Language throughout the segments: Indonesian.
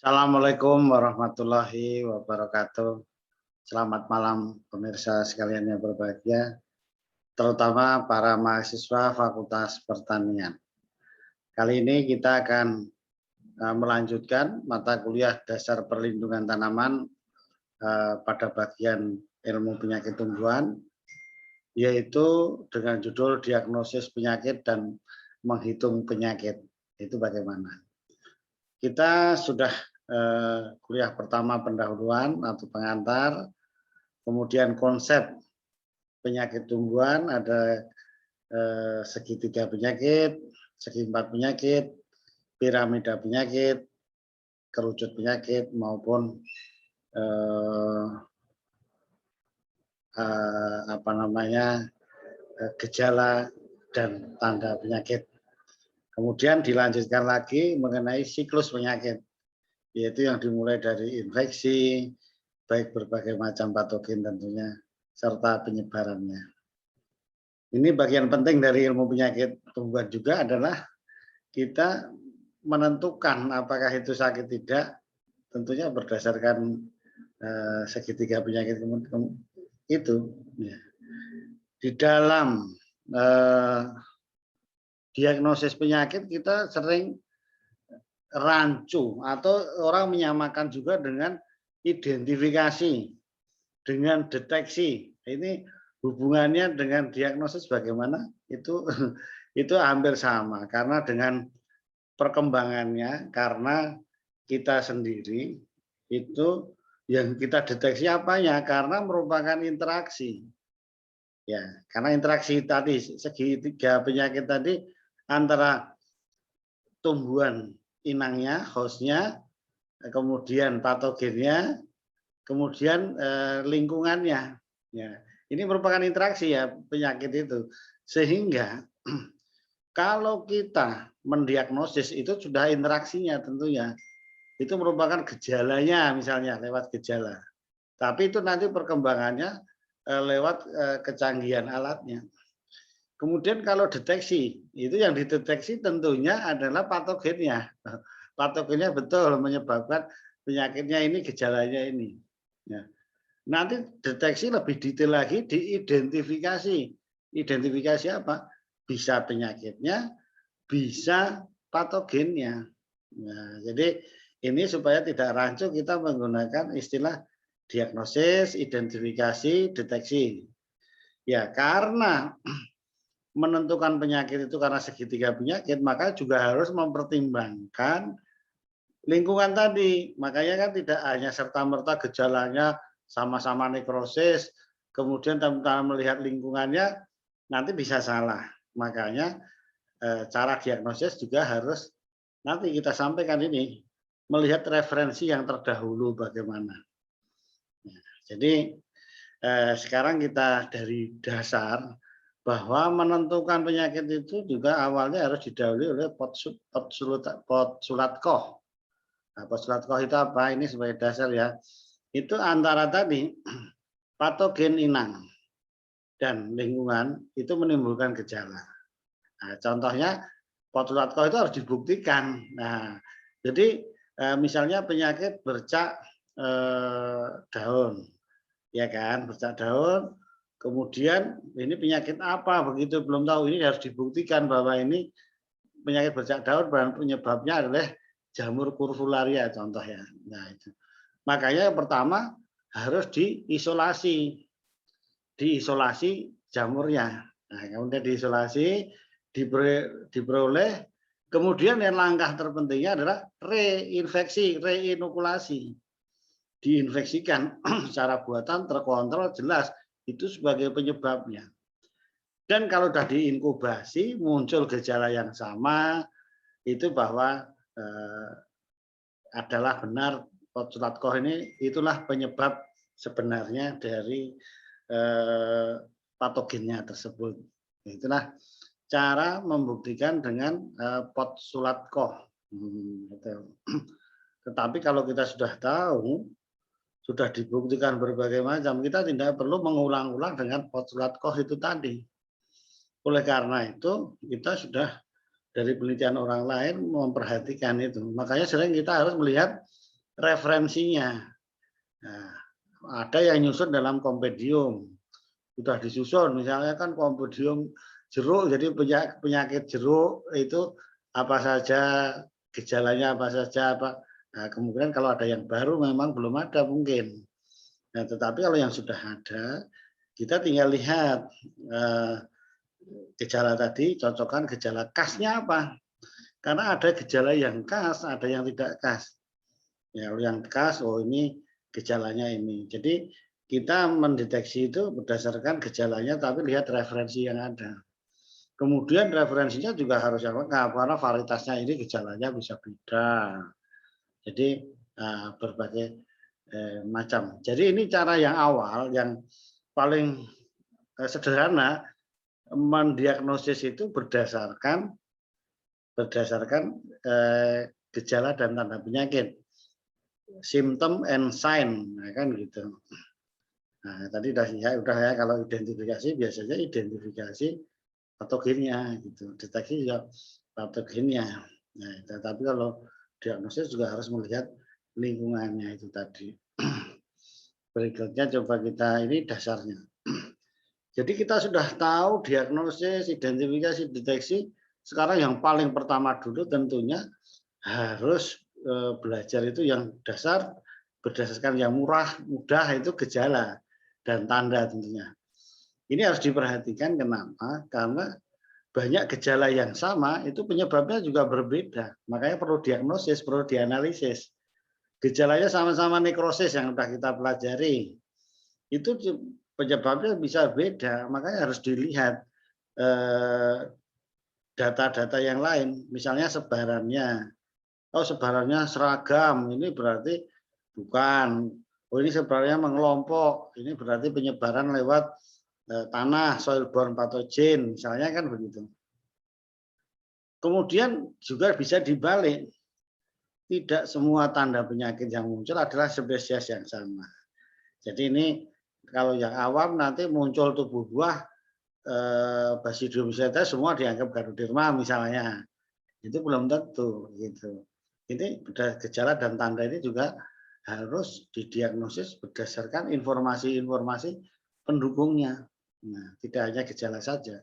Assalamualaikum warahmatullahi wabarakatuh. Selamat malam pemirsa sekalian yang berbahagia, terutama para mahasiswa Fakultas Pertanian. Kali ini kita akan melanjutkan mata kuliah dasar perlindungan tanaman pada bagian ilmu penyakit tumbuhan, yaitu dengan judul diagnosis penyakit dan menghitung penyakit. Itu bagaimana? Kita sudah kuliah pertama pendahuluan atau pengantar, kemudian konsep penyakit tumbuhan, ada segitiga penyakit, segi empat penyakit, piramida penyakit, kerucut penyakit maupun gejala dan tanda penyakit. Kemudian dilanjutkan lagi mengenai siklus penyakit, yaitu yang dimulai dari infeksi, baik berbagai macam patogen tentunya, serta penyebarannya. Ini bagian penting dari ilmu penyakit tumbuhan juga adalah kita menentukan apakah itu sakit tidak, tentunya berdasarkan segitiga penyakit itu. Di dalam diagnosis penyakit kita sering rancu atau orang menyamakan juga dengan identifikasi, dengan deteksi. Ini hubungannya dengan diagnosis bagaimana? Itu hampir sama karena dengan perkembangannya, karena kita sendiri itu yang kita deteksi apanya, karena merupakan interaksi. Ya, karena interaksi tadi segitiga penyakit tadi antara tumbuhan inangnya, hostnya, kemudian patogennya, kemudian lingkungannya. Ya, ini merupakan interaksi ya penyakit itu. Sehingga kalau kita mendiagnosis itu sudah interaksinya tentunya. Itu merupakan gejalanya misalnya lewat gejala. Tapi itu nanti perkembangannya lewat kecanggihan alatnya. Kemudian kalau deteksi, itu yang dideteksi tentunya adalah patogennya. Patogennya betul menyebabkan penyakitnya ini, gejalanya ini. Ya. Nanti deteksi lebih detail lagi, diidentifikasi. Identifikasi apa? Bisa penyakitnya, bisa patogennya. Nah, jadi ini supaya tidak rancu kita menggunakan istilah diagnosis, identifikasi, deteksi. Ya, karena menentukan penyakit itu karena segitiga penyakit, maka juga harus mempertimbangkan lingkungan tadi. Makanya kan tidak hanya serta-merta gejalanya sama-sama nekrosis, kemudian teman-teman melihat lingkungannya, nanti bisa salah. Makanya cara diagnosis juga harus nanti kita sampaikan ini, melihat referensi yang terdahulu bagaimana. Jadi sekarang kita dari dasar, bahwa menentukan penyakit itu juga awalnya harus didahului oleh Potsulatkoh. Nah, Potsulatkoh itu apa? Ini sebagai dasar ya. Itu antara tadi patogen inang dan lingkungan itu menimbulkan gejala. Nah, contohnya Potsulatkoh itu harus dibuktikan. Nah, jadi misalnya penyakit bercak daun, ya kan, bercak daun. Kemudian ini penyakit apa begitu belum tahu, ini harus dibuktikan bahwa ini penyakit bercak daun dan penyebabnya adalah jamur kurvularia contoh ya. Nah, itu. Makanya yang pertama harus diisolasi jamurnya. Nah, kemudian diisolasi, diperoleh, kemudian yang langkah terpentingnya adalah reinfeksi, reinokulasi. Diinfeksikan secara buatan terkontrol jelas itu sebagai penyebabnya. Dan kalau sudah diinkubasi muncul gejala yang sama, itu bahwa adalah benar Potsulatkoh ini itulah penyebab sebenarnya dari patogennya tersebut. Itulah cara membuktikan dengan Potsulatkoh. Tetapi kalau kita sudah tahu, sudah dibuktikan berbagai macam, kita tidak perlu mengulang-ulang dengan Potsulatkoh itu tadi. Oleh karena itu, kita sudah dari penelitian orang lain memperhatikan itu. Makanya sering kita harus melihat referensinya. Nah, ada yang nyusun dalam kompendium, sudah disusun, misalnya kan kompendium jeruk, jadi penyakit jeruk itu apa saja, gejalanya apa saja, apa. Nah, kemungkinan kalau ada yang baru memang belum ada mungkin. Nah, tetapi kalau yang sudah ada, kita tinggal lihat gejala tadi, cocokkan gejala khasnya apa. Karena ada gejala yang khas, ada yang tidak khas. Ya, yang khas, oh ini gejalanya ini. Jadi kita mendeteksi itu berdasarkan gejalanya, tapi lihat referensi yang ada. Kemudian referensinya juga harus yang lengkap, karena varietasnya ini gejalanya bisa beda. Jadi berbagai macam. Jadi ini cara yang awal, yang paling sederhana mendiagnosis itu berdasarkan gejala dan tanda penyakit, symptom and sign, nah, kan gitu. Nah, tadi udah ya kalau identifikasi biasanya identifikasi patogennya gitu, deteksi juga patogennya. Nah, tetapi kalau diagnosis juga harus melihat lingkungannya itu tadi. Berikutnya coba kita ini dasarnya. Jadi kita sudah tahu diagnosis, identifikasi, deteksi. Sekarang yang paling pertama dulu tentunya harus belajar itu yang dasar, berdasarkan yang mudah itu gejala dan tanda tentunya. Ini harus diperhatikan, kenapa? Karena banyak gejala yang sama itu penyebabnya juga berbeda. Makanya perlu diagnosis, perlu dianalisis. Gejalanya sama-sama nekrosis yang sudah kita pelajari. Itu penyebabnya bisa beda, makanya harus dilihat data-data yang lain, misalnya sebarannya. Oh, sebarannya seragam, ini berarti bukan. Oh, ini sebarannya mengelompok, ini berarti penyebaran lewat tanah, soil-borne pathogen, misalnya kan begitu. Kemudian juga bisa dibalik. Tidak semua tanda penyakit yang muncul adalah spesies yang sama. Jadi ini kalau yang awam nanti muncul tubuh buah Basidium zetes semua dianggap Ganoderma misalnya. Itu belum tentu gitu. Ini gejala dan tanda ini juga harus didiagnosis berdasarkan informasi-informasi pendukungnya. Nah, tidak hanya gejala saja.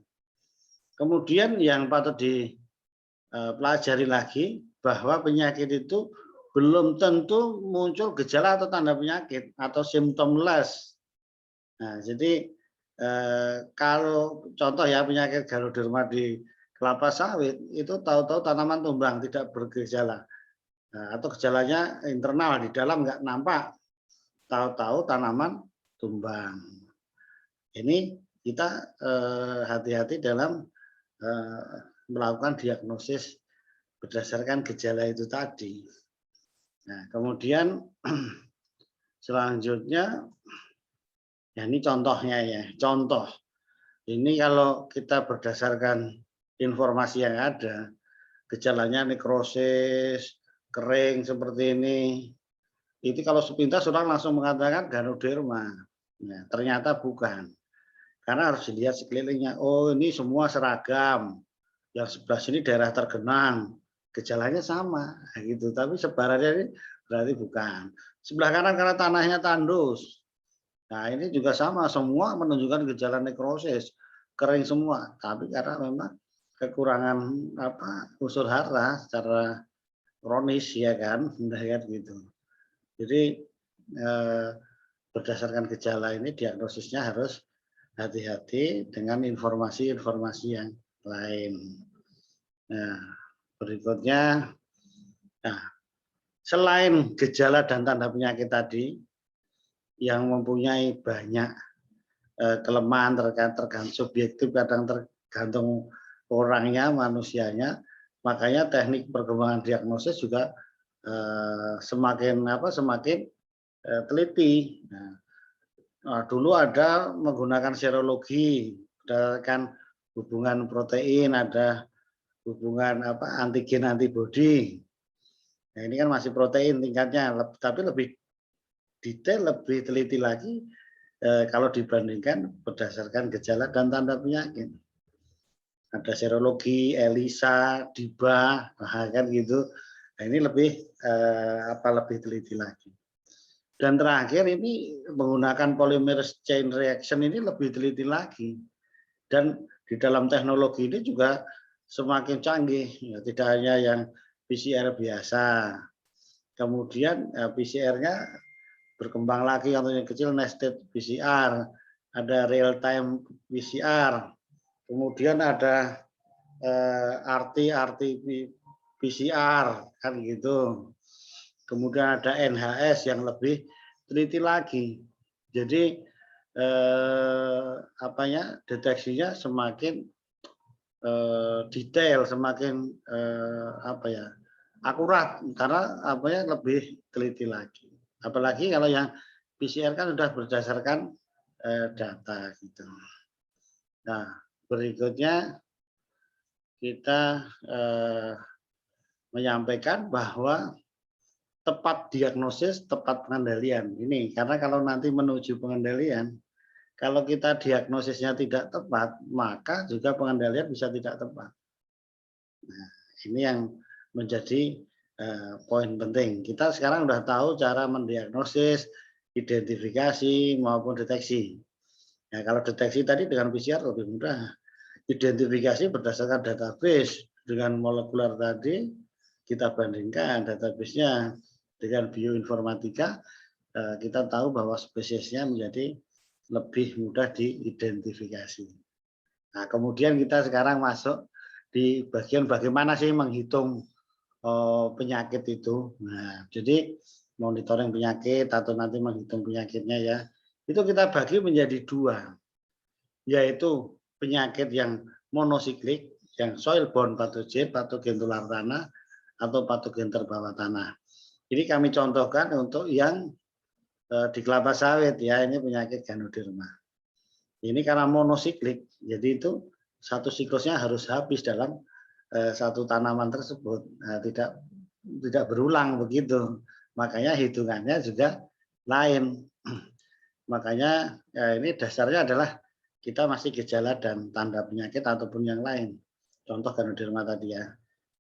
Kemudian yang patut dipelajari lagi bahwa penyakit itu belum tentu muncul gejala atau tanda penyakit atau symptomless. Nah, jadi kalau contoh ya penyakit Ganoderma di kelapa sawit itu tahu-tahu tanaman tumbang tidak bergejala. Nah, atau gejalanya internal di dalam nggak nampak, tahu-tahu tanaman tumbang. Ini kita hati-hati dalam melakukan diagnosis berdasarkan gejala itu tadi. Nah, kemudian selanjutnya, ya ini contohnya ya, contoh. Ini kalau kita berdasarkan informasi yang ada, gejalanya nekrosis, kering seperti ini. Itu kalau sepintas orang langsung mengatakan Ganoderma. Nah, ternyata bukan. Karena harus dilihat sekelilingnya. Oh, ini semua seragam. Yang sebelah sini daerah tergenang. Gejalanya sama gitu, tapi sebarannya ini berarti bukan. Sebelah kanan karena tanahnya tandus. Nah, ini juga sama, semua menunjukkan gejala nekrosis, kering semua. Tapi karena memang kekurangan unsur hara secara kronis ya kan gitu. Jadi berdasarkan gejala ini diagnosisnya harus hati-hati dengan informasi-informasi yang lain. Nah, berikutnya, nah, selain gejala dan tanda penyakit tadi yang mempunyai banyak kelemahan tergantung subjektif, kadang tergantung orangnya, manusianya, makanya teknik perkembangan diagnosis juga semakin teliti. Nah, dulu ada menggunakan serologi berdasarkan hubungan protein, ada hubungan antigen antibodi. Nah, ini kan masih protein tingkatnya, tapi lebih detail, lebih teliti lagi kalau dibandingkan berdasarkan gejala dan tanda penyakit. Ada serologi, ELISA, DIBA, kan gitu. Nah, ini lebih lebih teliti lagi. Dan terakhir ini menggunakan polymerase chain reaction ini lebih teliti lagi. Dan di dalam teknologi ini juga semakin canggih, ya, tidak hanya yang PCR biasa. Kemudian PCR-nya berkembang lagi yang kecil nested PCR, ada real time PCR, kemudian ada RT PCR kan gitu. Kemudian ada NHS yang lebih teliti lagi. Jadi deteksinya semakin detail, semakin akurat karena lebih teliti lagi. Apalagi kalau yang PCR kan sudah berdasarkan data gitu. Nah, berikutnya kita menyampaikan bahwa tepat diagnosis, tepat pengendalian. Ini karena kalau nanti menuju pengendalian, kalau kita diagnosisnya tidak tepat, maka juga pengendalian bisa tidak tepat. Nah, ini yang menjadi poin penting. Kita sekarang sudah tahu cara mendiagnosis, identifikasi maupun deteksi. Nah, kalau deteksi tadi dengan PCR lebih mudah. Identifikasi berdasarkan database dengan molekuler tadi kita bandingkan database-nya dengan bioinformatika, kita tahu bahwa spesiesnya menjadi lebih mudah diidentifikasi. Nah, kemudian kita sekarang masuk di bagian bagaimana sih menghitung penyakit itu. Nah, jadi monitoring penyakit atau nanti menghitung penyakitnya ya, itu kita bagi menjadi dua, yaitu penyakit yang monosiklik, yang soil-borne pathogen, patogen tular tanah, atau patogen terbawa tanah. Ini kami contohkan untuk yang di kelapa sawit ya, ini penyakit Ganoderma. Ini karena monosiklik, jadi itu satu siklusnya harus habis dalam satu tanaman tersebut, nah, tidak berulang begitu. Makanya hitungannya juga lain. Makanya ini dasarnya adalah kita masih gejala dan tanda penyakit ataupun yang lain. Contoh Ganoderma tadi ya.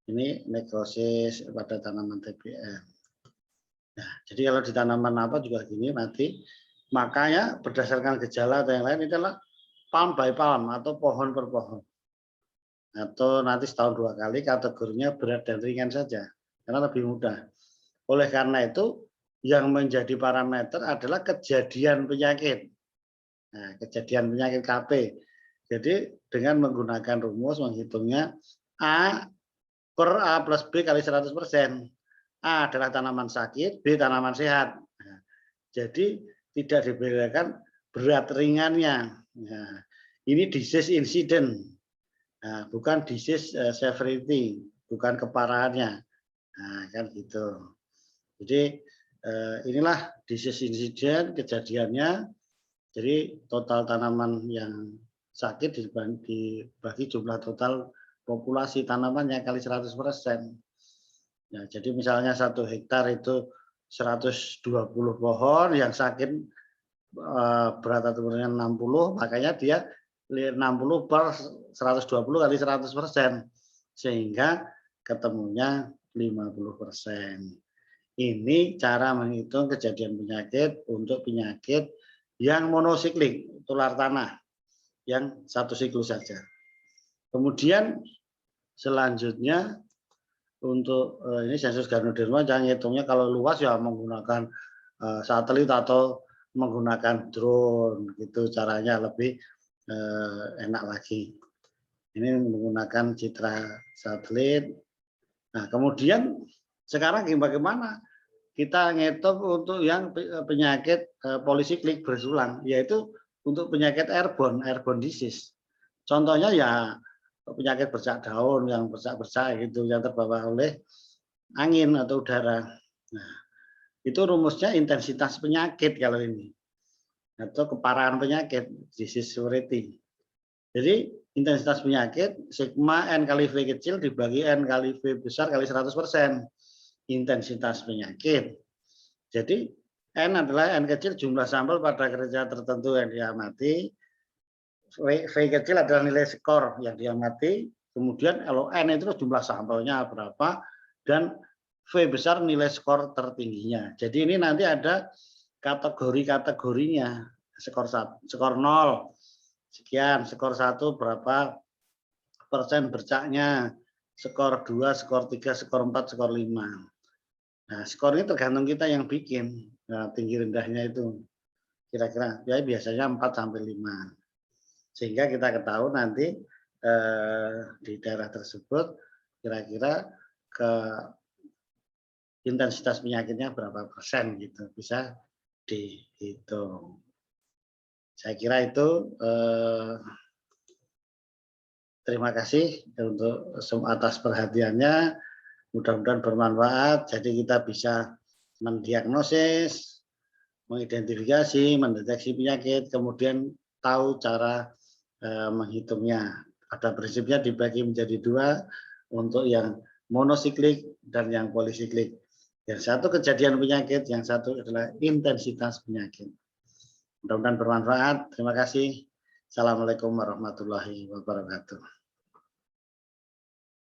Ini nekrosis pada tanaman TBM. Nah, jadi kalau di tanaman apa juga gini mati. Makanya berdasarkan gejala atau yang lain ini adalah palm by palm atau pohon per pohon. Atau nanti setahun 2 kali kategorinya berat dan ringan saja. Karena lebih mudah. Oleh karena itu yang menjadi parameter adalah kejadian penyakit. Nah, kejadian penyakit KP. Jadi dengan menggunakan rumus menghitungnya A per A plus B kali 100%. A adalah tanaman sakit, B tanaman sehat. Nah, jadi tidak dibedakan berat ringannya. Nah, ini disease incident, nah, bukan disease severity, bukan keparahannya. Nah, kan gitu. Jadi inilah disease incident kejadiannya. Jadi total tanaman yang sakit dibagi jumlah total populasi tanamannya kali 100%. Ya, jadi misalnya 1 hektar itu 120 pohon yang sakit berat atau beratnya 60, makanya dia 60 per 120 kali 100%, sehingga ketemunya 50%. Ini cara menghitung kejadian penyakit untuk penyakit yang monosiklik, tular tanah, yang satu siklus saja. Kemudian selanjutnya untuk ini sensus Ganoderma, jangan hitungnya kalau luas ya menggunakan satelit atau menggunakan drone, gitu caranya lebih enak lagi. Ini menggunakan citra satelit. Nah, kemudian sekarang bagaimana kita ngitung untuk yang penyakit polisiklik berulang, yaitu untuk penyakit airborne disease. Contohnya ya penyakit bercak daun yang bercak-bercak gitu, yang terbawa oleh angin atau udara. Nah, itu rumusnya intensitas penyakit kalau ini, atau keparahan penyakit, disease severity. Jadi intensitas penyakit sigma N kali V kecil dibagi N kali V besar kali 100%. Intensitas penyakit. Jadi N adalah N kecil jumlah sampel pada kerja tertentu yang diamati. V kecil adalah nilai skor yang diamati. Kemudian kalau N itu jumlah sampelnya berapa dan V besar nilai skor tertingginya. Jadi ini nanti ada kategori-kategorinya. Skor 1, skor 0 sekian, skor 1 berapa persen bercaknya, skor 2, skor 3, skor 4, skor 5. Nah, skor ini tergantung kita yang bikin. Nah, tinggi rendahnya itu kira-kira ya biasanya 4 sampai 5. Sehingga kita ketahui nanti di daerah tersebut kira-kira ke intensitas penyakitnya berapa persen gitu, bisa dihitung. Saya kira itu terima kasih untuk atas perhatiannya. Mudah-mudahan bermanfaat. Jadi kita bisa mendiagnosis, mengidentifikasi, mendeteksi penyakit, kemudian tahu cara menghitungnya. Pada prinsipnya dibagi menjadi 2 untuk yang monosiklik dan yang polisiklik. Yang satu kejadian penyakit, yang satu adalah intensitas penyakit. Mudah-mudahan bermanfaat. Terima kasih. Assalamualaikum warahmatullahi wabarakatuh.